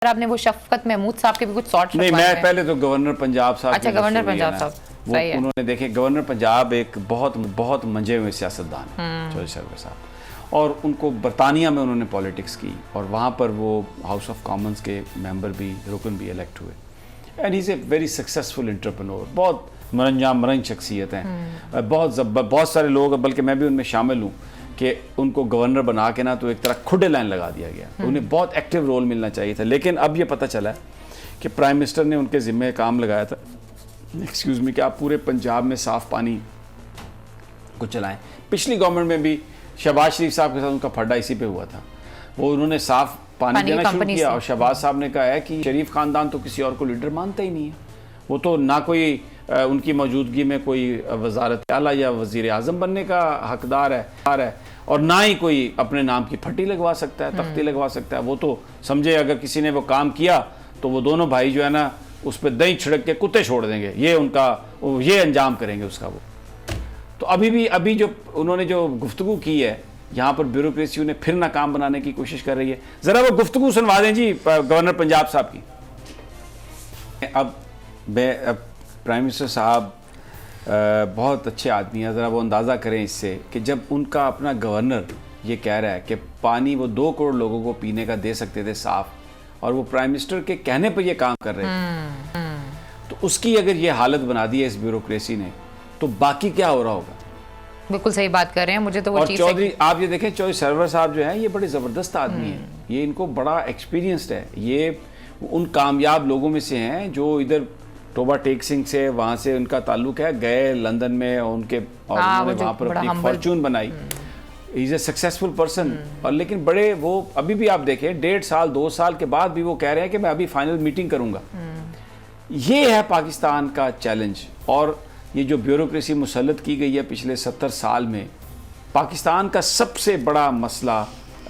आपने वो शफकत महमूद साहब के भी कुछ शॉर्ट नहीं, मैं पहले तो गवर्नर पंजाब साहब। अच्छा, गवर्नर पंजाब साहब सही है। उन्होंने देखे, गवर्नर पंजाब एक बहुत बहुत मंजे हुए सियासतदान हैं चौधरी सरवर साहब, और उनको बरतानिया में उन्होंने पॉलिटिक्स की और वहाँ पर वो हाउस ऑफ कॉमन्स के मेंबर भी, रुकन भी इलेक्ट हुए। And he is a very successful entrepreneur, बहुत मरंज शख्सियत हैं, बहुत सारे लोग, बल्कि मैं भी उनमें शामिल हूँ, कि उनको गवर्नर बना के ना तो एक तरह खुडे लाइन लगा दिया गया। उन्हें बहुत एक्टिव रोल मिलना चाहिए था, लेकिन अब ये पता चला कि प्राइम मिनिस्टर ने उनके ज़िम्मे काम लगाया था, एक्सक्यूज़ मी, कि आप पूरे पंजाब में साफ़ पानी को चलाएं। पिछली गवर्नमेंट में भी शहबाज शरीफ साहब के साथ उनका फड्डा इसी पे हुआ था, वो उन्होंने साफ़ पानी देना शुरू किया और शहबाज साहब ने कहा है कि शरीफ ख़ानदान तो किसी और को लीडर मानता ही नहीं है, वो तो ना कोई उनकी मौजूदगी में कोई वज़ारत आला या वज़ीर आज़म बनने का हकदार है, और ना ही कोई अपने नाम की फटी लगवा सकता है, तख्ती लगवा सकता है। वो तो समझे अगर किसी ने वो काम किया तो वो दोनों भाई जो है ना उस पर दही छिड़क के कुत्ते छोड़ देंगे, ये उनका ये अंजाम करेंगे उसका। वो तो अभी जो उन्होंने जो गुफ्तगू की है यहाँ पर, ब्यूरोक्रेसी उन्हें फिर नाकाम बनाने की कोशिश कर रही है। ज़रा वो गुफ्तगू सुनवा दें जी गवर्नर पंजाब साहब की। अब प्राइम मिनिस्टर साहब बहुत अच्छे आदमी हैं, ज़रा वो अंदाज़ा करें इससे कि जब उनका अपना गवर्नर ये कह रहा है कि पानी वो 2 करोड़ लोगों को पीने का दे सकते थे साफ़, और वो प्राइम मिनिस्टर के कहने पर ये काम कर रहे थे, तो उसकी अगर ये हालत बना दी है इस ब्यूरोक्रेसी ने, तो बाकी क्या हो रहा होगा। बिल्कुल सही बात कर रहे हैं। मुझे तो वो और चौधरी, आप ये देखें, चौधरी सरवर साहब जो हैं ये बड़े ज़बरदस्त आदमी हैं, ये इनको बड़ा एक्सपीरियंसड है, ये उन कामयाब लोगों में से हैं जो इधर टोबा टेक सिंह से, वहाँ से उनका ताल्लुक है, गए लंदन में और उन्होंने वहाँ पर अपनी फॉर्चून बनाई। Is a successful person. और लेकिन बड़े वो अभी भी आप देखें 1.5 साल 2 साल के बाद भी वो कह रहे हैं कि मैं अभी फाइनल मीटिंग करूँगा। ये है पाकिस्तान का चैलेंज। और ये जो ब्यूरोक्रेसी मुसल्लत की गई है पिछले 70 साल में, पाकिस्तान का सबसे बड़ा मसला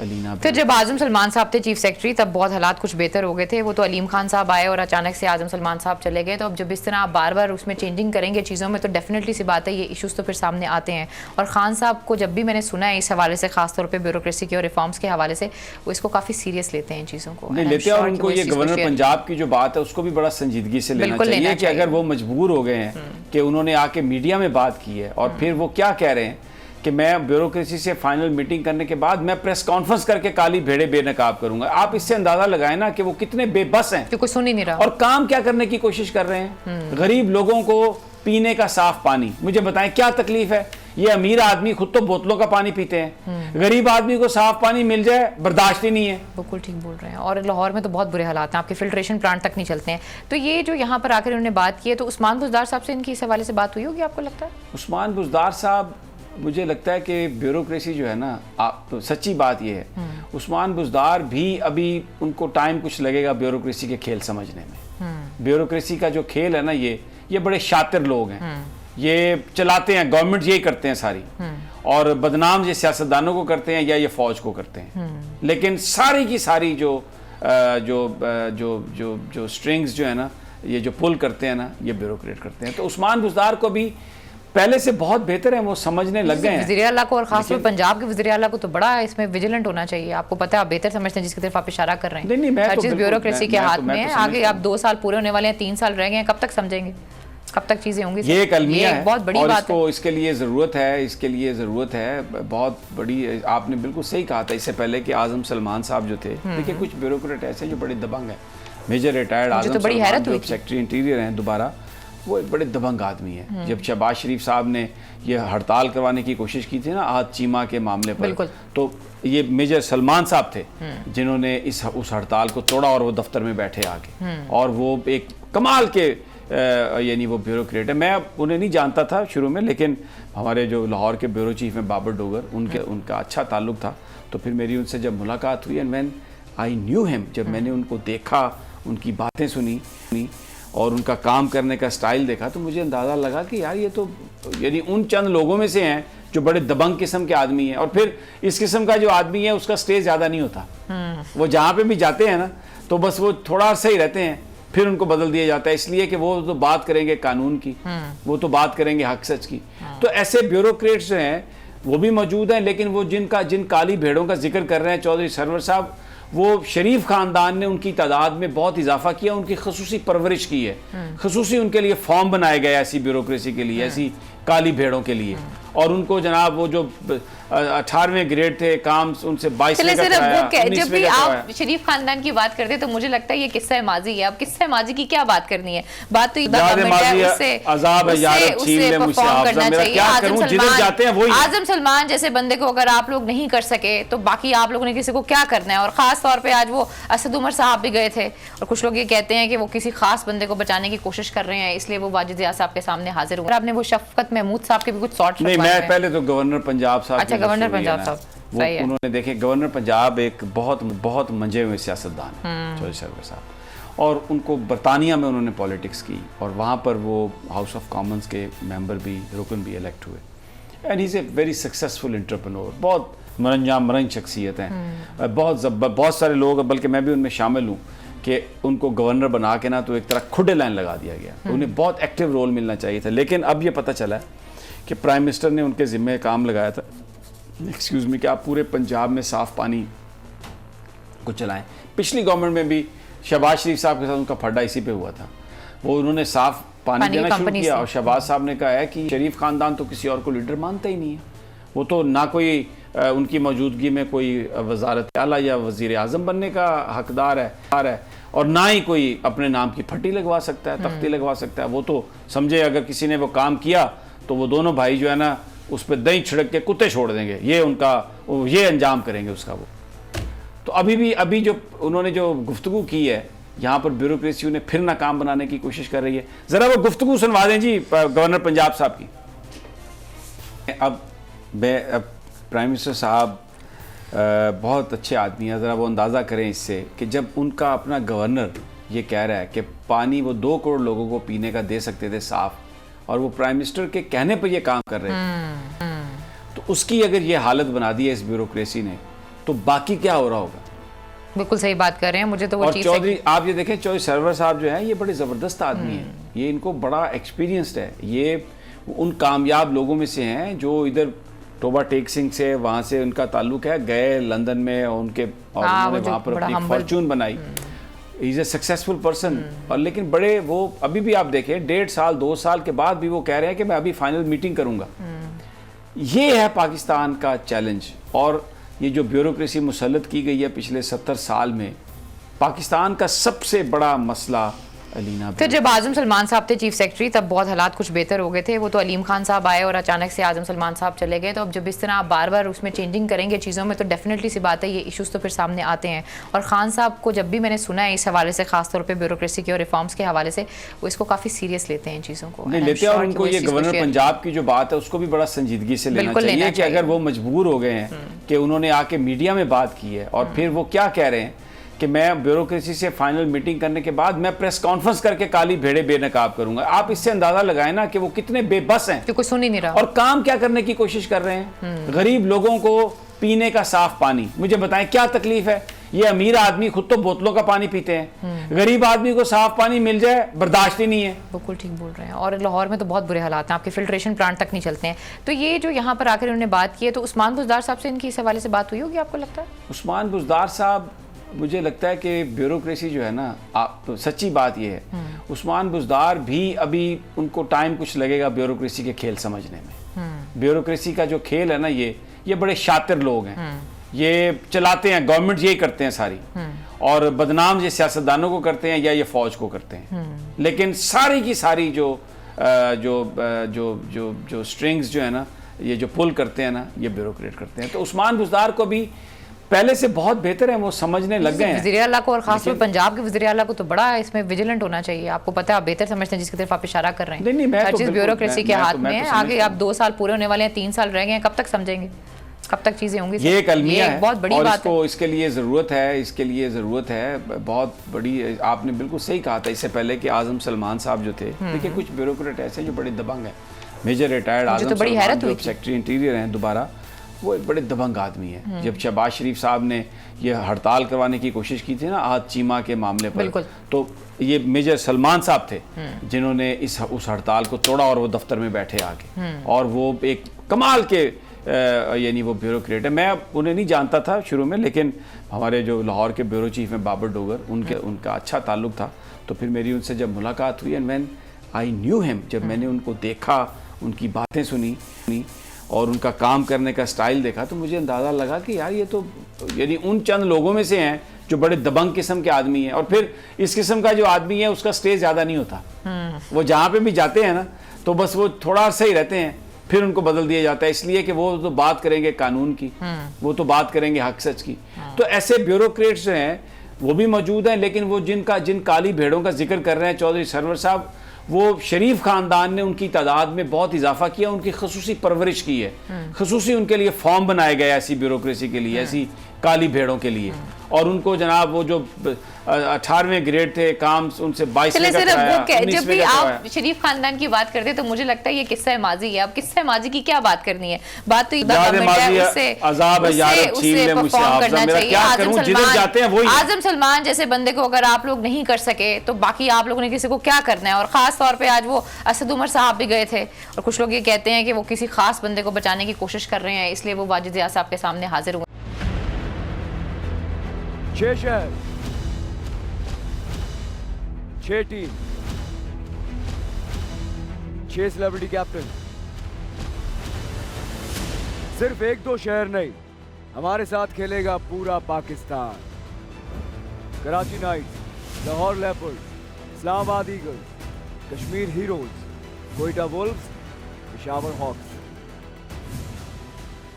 अलीना। फिर जब आजम सलमान साहब थे चीफ सेक्रेटरी, तब बहुत हालात कुछ बेहतर हो गए थे। वो तो अलीम खान साहब आए और अचानक से आजम सलमान साहब चले गए। तो अब जब इस तरह आप बार बार उसमें चेंजिंग करेंगे चीज़ों में, तो डेफिनेटली सी बात है ये इशूज़ तो फिर सामने आते हैं। और खान साहब को जब भी मैंने सुना है इस हवाले से, खासतौर पर ब्यूरोक्रेसी के और रिफॉर्म्स के हवाले से, वो इसको काफ़ी सीरियस लेते हैं इन चीज़ों को, नहीं लेते हैं। और उनको ये गवर्नर पंजाब की जो बात है उसको भी बड़ा संजीदगी से लेना चाहिए कि अगर वो मजबूर हो गए हैं कि उन्होंने आके मीडिया में बात की है और फिर वो क्या कह रहे हैं कि मैं ब्यूरोक्रेसी से फाइनल मीटिंग करने के बाद मैं प्रेस कॉन्फ्रेंस करके काली भेड़े बेनकाब करूंगा। आप इससे अंदाजा लगाएं ना कि वो कितने बेबस हैं, कोई सुन ही नहीं रहा, और काम क्या करने की कोशिश कर रहे हैं। गरीब लोगों को पीने का साफ पानी, मुझे बताएं क्या तकलीफ है। ये अमीर आदमी खुद तो बोतलों का पानी पीते हैं, गरीब आदमी को साफ पानी मिल जाए बर्दाश्त ही नहीं है। बिल्कुल ठीक बोल रहे हैं। और लाहौर में तो बहुत बुरे हालात हैं, आपके फिल्ट्रेशन प्लांट तक नहीं चलते हैं। तो ये जो यहाँ पर आकर उन्होंने बात की है, तो उस्मान बुज़दार साहब से इनकी इस हवाले से बात हुई होगी, आपको लगता है? उस्मान बुज़दार साहब, मुझे लगता है कि ब्यूरोक्रेसी जो है ना, तो सच्ची बात ये है, उस्मान बुज़दार भी अभी उनको टाइम कुछ लगेगा ब्यूरोक्रेसी के खेल समझने में। ब्यूरोक्रेसी का जो खेल है ना, ये बड़े शातिर लोग हैं, ये चलाते हैं, गवर्नमेंट यही करते हैं सारी, और बदनाम ये सियासतदानों को करते हैं या ये फौज को करते हैं। लेकिन सारी की सारी जो स्ट्रिंग्स जो है ना, ये जो पुल करते हैं ना, ये ब्यूरोक्रेट करते हैं। तो उस्मान बुज़दार को भी पहले से बहुत बेहतर है, वो समझने लग गए हैं। वज़ीर आला को, और खासतौर पर पंजाब के वज़ीर आला को तो बड़ा इसमें विजिलेंट होना चाहिए। आपको पता है, आप बेहतर समझते हैं जिसकी तरफ आप इशारा कर रहे हैं। नहीं, हर चीज़ ब्यूरोक्रेसी के हाथ में है। आगे आप 2 साल पूरे होने वाले हैं, 3 साल रह गए हैं, कब तक समझेंगे, कब तक चीज़ें होंगी? ये एक अलमिया है, बहुत बड़ी बात है। इसके लिए ज़रूरत है बहुत बड़ी। आपने बिल्कुल सही कहा था इससे पहले कि आजम सलमान साहब जो थे, देखिए कुछ ब्यूरोक्रेट ऐसे जो बड़े दबंग हैं। मेजर रिटायर्ड आजम सलमान जो सेक्रेटरी इंटीरियर हैं दोबारा, वो एक बड़े दबंग आदमी है। जब शहबाज शरीफ साहब ने ये हड़ताल करवाने की कोशिश की थी ना आज चीमा के मामले पर, तो ये मेजर सलमान साहब थे जिन्होंने उस हड़ताल को तोड़ा और वो दफ्तर में बैठे आके। और वो एक कमाल के यानी वो ब्यूरोक्रेट है। मैं उन्हें नहीं जानता था शुरू में, लेकिन हमारे जो लाहौर के ब्यूरो चीफ हैं बाबर डोगर, उनका अच्छा ताल्लुक था। तो फिर मेरी उनसे जब मुलाकात हुई, and when I knew him, जब मैंने उनको देखा, उनकी बातें सुनी और उनका काम करने का स्टाइल देखा, तो मुझे अंदाज़ा लगा कि यार ये तो यानी उन चंद लोगों में से हैं जो बड़े दबंग किस्म के आदमी हैं। और फिर इस किस्म का जो आदमी है उसका स्टेज ज़्यादा नहीं होता, वो जहाँ पे भी जाते हैं ना तो बस वो थोड़ा सही रहते हैं, फिर उनको बदल दिया जाता है, इसलिए कि वो तो बात करेंगे कानून की, वो तो बात करेंगे हक सच की। तो ऐसे ब्यूरोक्रेट्स जो हैं वो भी मौजूद हैं, लेकिन वो जिन काली भेड़ों का जिक्र कर रहे हैं चौधरी सरवर साहब, वो शरीफ खानदान ने उनकी तादाद में बहुत इजाफा किया, उनकी खसूसी परवरिश की है, खसूसी उनके लिए फॉर्म बनाए गए ऐसी ब्यूरोक्रेसी के लिए, ऐसी काली भेड़ों के लिए। और उनको जनाब वो जो 18वें ग्रेड थे काम उनसे 22वें का कराया, जब भी आप शरीफ खानदान की बात करते हैं तो मुझे लगता है ये किस्सा माजी है। अब किस्सा माजी की क्या बात करनी है, बात तो आजम सलमान जैसे बंदे को अगर आप लोग नहीं कर सके तो बाकी आप लोगों ने किसी को क्या करना है। और खास तौर पे आज वो असद उमर साहब भी गए थे और कुछ लोग ये कहते हैं कि वो किसी खास बंदे को बचाने की कोशिश कर रहे हैं, इसलिए वो वाजिद रियाज साहब के सामने हाजिर हुए। आपने वो शफकत महमूद साहब के भी कुछ शॉर्ट्स नहीं, मैं पहले तो गवर्नर पंजाब साहब, अच्छा गवर्नर पंजाब साहब वो उन्होंने देखे, गवर्नर पंजाब एक बहुत मंजे हुए सियासतदान चौधरी सरवर साहब, और उनको बरतानिया में उन्होंने पॉलिटिक्स की और वहाँ पर वो हाउस ऑफ कॉमन्स के मेंबर भी, रुकन भी इलेक्ट हुए। And he is a very successful entrepreneur, बहुत मरंज शख्सियत हैं, बहुत सारे लोग, बल्कि मैं भी उनमें शामिल हूँ, कि उनको गवर्नर बना के ना तो एक तरह खुडे लाइन लगा दिया गया। उन्हें बहुत एक्टिव रोल मिलना चाहिए था, लेकिन अब ये पता चला कि प्राइम मिनिस्टर ने उनके ज़िम्मे काम लगाया था, एक्सक्यूज़ मी, कि आप पूरे पंजाब में साफ़ पानी को चलाएं। पिछली गवर्नमेंट में भी शहबाज शरीफ साहब के साथ उनका फड्डा इसी पे हुआ था, वो उन्होंने साफ़ पानी देना शुरू किया और शहबाज साहब ने कहा है कि शरीफ ख़ानदान तो किसी और को लीडर मानता ही नहीं है, वो तो ना कोई उनकी मौजूदगी में कोई वजारत आला या वज़ीर आज़म बनने का हकदार है और ना ही कोई अपने नाम की फटी लगवा सकता है, तख्ती लगवा सकता है। वो तो समझे अगर किसी ने वो काम किया तो वो दोनों भाई जो है ना उस पर दही छिड़क के कुत्ते छोड़ देंगे, ये अंजाम करेंगे उसका। वो तो अभी जो उन्होंने जो गुफ्तगू की है यहाँ पर, ब्यूरोक्रेसी उन्हें फिर नाकाम बनाने की कोशिश कर रही है। ज़रा वो गुफ्तगू सुनवा दें जी गवर्नर पंजाब साहब की। अब प्राइम मिनिस्टर साहब बहुत अच्छे आदमी हैं, ज़रा वो अंदाज़ा करें इससे कि जब उनका अपना गवर्नर ये कह रहा है कि पानी वो 2 करोड़ लोगों को पीने का दे सकते थे साफ़, और वो प्राइम मिनिस्टर के कहने पर ये काम कर रहे थे, तो उसकी अगर ये हालत बना दी है इस ब्यूरोक्रेसी ने, तो बाकी क्या हो रहा होगा। बिल्कुल सही बात कर रहे हैं। मुझे तो वो और चौधरी, आप ये देखें, चौधरी सरवर साहब जो है ये बड़े ज़बरदस्त आदमी हैं, ये इनको बड़ा एक्सपीरियंसड है, ये उन कामयाब लोगों में से हैं जो इधर टोबा टेक सिंह से वहाँ से उनका ताल्लुक है, गए लंदन में और उन्होंने वहाँ पर अपनी फॉर्चून बनाई। Is a successful person. और लेकिन बड़े वो अभी भी आप देखें 1.5 साल 2 साल के बाद भी वो कह रहे हैं कि मैं अभी फाइनल मीटिंग करूँगा। ये है पाकिस्तान का चैलेंज। और ये जो ब्यूरोक्रेसी मुसल्लत की गई है पिछले 70 साल में, पाकिस्तान का सबसे बड़ा मसला अलीना। फिर जब आजम सलमान साहब थे चीफ सेक्रेटरी तब बहुत हालात कुछ बेहतर हो गए थे, वो तो अलीम खान साहब आए और अचानक से आजम सलमान साहब चले गए। तो अब जब इस तरह आप बार बार उसमें चेंजिंग करेंगे चीज़ों में, तो डेफिनेटली सी बात है ये इश्यूज़ तो फिर सामने आते हैं। और खान साहब को जब भी मैंने सुना है इस हवाले से, खासतौर पर ब्यूरोक्रेसी के और रिफॉर्म्स के हवाले से, वो इसको काफ़ी सीरियस लेते हैं इन चीज़ों को, नहीं लेते हैं। और उनको ये गवर्नर पंजाब की जो बात है उसको भी बड़ा संजीदगी से लेना चाहिए कि अगर वो मजबूर हो गए हैं कि उन्होंने आके मीडिया में बात की है और फिर वो क्या कह रहे हैं कि मैं ब्यूरोक्रेसी से फाइनल मीटिंग करने के बाद मैं प्रेस कॉन्फ्रेंस करके काली भेड़े बेनकाब करूंगा। आप इससे अंदाजा लगाएं ना कि वो कितने बेबस हैं, कोई सुन ही नहीं रहा, और काम क्या करने की कोशिश कर रहे हैं। गरीब लोगों को पीने का साफ पानी, मुझे बताएं क्या तकलीफ है। ये अमीर आदमी खुद तो बोतलों का पानी पीते हैं, गरीब आदमी को साफ पानी मिल जाए बर्दाश्त ही नहीं है। बिल्कुल ठीक बोल रहे हैं। और लाहौर में तो बहुत बुरे हालात हैं, आपके फिल्ट्रेशन प्लांट तक नहीं चलते हैं। तो ये जो यहाँ पर आकर उन्होंने बात की है, तो उस्मान बुज़दार साहब से इनकी इस हवाले से बात हुई होगी, आपको लगता है? उस्मान बुज़दार साहब, मुझे लगता है कि ब्यूरोक्रेसी जो है ना, आप तो सच्ची बात ये है, उस्मान बुज़दार भी अभी उनको टाइम कुछ लगेगा ब्यूरोक्रेसी के खेल समझने में। ब्यूरोक्रेसी का जो खेल है ना, ये बड़े शातिर लोग हैं, ये चलाते हैं, गवर्नमेंट यही करते हैं सारी, और बदनाम ये सियासतदानों को करते हैं या ये फौज को करते हैं। लेकिन सारी की सारी जो स्ट्रिंग्स जो है ना, ये जो पुल करते हैं ना, ये ब्यूरोक्रेट करते हैं। तो उस्मान बुज़दार को भी पहले से बहुत बेहतर है, वो समझने लग गए हैं। वज़ीर आला को, और खासतौर पंजाब के वज़ीर आला को तो बड़ा इसमें विजिलेंट होना चाहिए। आपको पता है, आप बेहतर समझते हैं जिसकी तरफ आप इशारा कर रहे हैं। नहीं, हर चीज़ ब्यूरोक्रेसी के हाथ में है। आगे आप 2 साल पूरे होने वाले हैं, 3 साल रह गए हैं, कब तक समझेंगे, कब तक चीज़ें होंगी? ये एक अलमिया है, बहुत बड़ी बात है। इसके लिए ज़रूरत है बहुत बड़ी। आपने बिल्कुल सही कहा था इससे पहले कि आजम सलमान साहब जो थे, देखिए कुछ ब्यूरोक्रेट ऐसे जो बड़े दबंग हैं। मेजर रिटायर्ड आजम सलमान जो सेक्रेटरी इंटीरियर हैं दोबारा, वो एक बड़े दबंग आदमी है। जब शहबाज शरीफ साहब ने ये हड़ताल करवाने की कोशिश की थी ना आज चीमा के मामले पर, तो ये मेजर सलमान साहब थे जिन्होंने उस हड़ताल को तोड़ा और वो दफ्तर में बैठे आके, और वो एक कमाल के यानी वो ब्यूरोक्रेट है। मैं उन्हें नहीं जानता था शुरू में, लेकिन हमारे जो लाहौर के ब्यूरो चीफ हैं बाबर डोगर, उनका अच्छा ताल्लुक था। तो फिर मेरी उनसे जब मुलाकात हुई and when I knew him, जब मैंने उनको देखा, उनकी बातें सुनी और उनका काम करने का स्टाइल देखा, तो मुझे अंदाज़ा लगा कि यार ये तो यानी उन चंद लोगों में से हैं जो बड़े दबंग किस्म के आदमी हैं। और फिर इस किस्म का जो आदमी है उसका स्टेज ज़्यादा नहीं होता, वो जहाँ पे भी जाते हैं ना तो बस वो थोड़ा सही रहते हैं, फिर उनको बदल दिया जाता है, इसलिए कि वो तो बात करेंगे कानून की, वो तो बात करेंगे हक सच की। तो ऐसे ब्यूरोक्रेट्स जो हैं वो भी मौजूद हैं, लेकिन वो जिन काली भेड़ों का जिक्र कर रहे हैं चौधरी सरवर साहब, वो शरीफ ख़ानदान ने उनकी तादाद में बहुत इजाफा किया, उनकी खसूसी परवरिश की है, खसूसी उनके लिए फॉर्म बनाए गए ऐसी ब्यूरोक्रेसी के लिए, ऐसी काली भेड़ों के लिए। और उनको जनाब वो जो 18वें ग्रेड थे काम उनसे 22वें का कराया, जब भी आप शरीफ खानदान की बात करते हैं तो मुझे लगता है ये किस्सा माजी है। अब किस्सा माजी की क्या बात करनी है, बात तो आजम सलमान जैसे बंदे को अगर आप लोग नहीं कर सके तो बाकी आप लोगों ने किसी को क्या करना है। और खास तौर पे आज वो असद उमर साहब भी गए थे और कुछ लोग ये कहते हैं कि वो किसी खास बंदे को बचाने की कोशिश कर रहे हैं, इसलिए वो वाजिद रियाज साहब के सामने हाजिर हुए। 6 शहर, 6 टीम, 6 सेलिब्रिटी कैप्टन। सिर्फ 1-2 शहर नहीं, हमारे साथ खेलेगा पूरा Pakistan. Karachi knights, Lahore leopards, Islamabad eagles, Kashmir heroes, Quetta wolves, Peshawar hawks.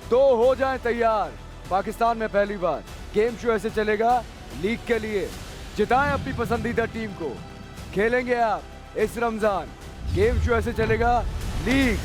तो हो जाएं तैयार, पाकिस्तान में पहली बार गेम शो ऐसे चलेगा लीग के लिए। जिताएं अपनी पसंदीदा टीम को, खेलेंगे आप इस रमजान। गेम शो ऐसे चलेगा लीग।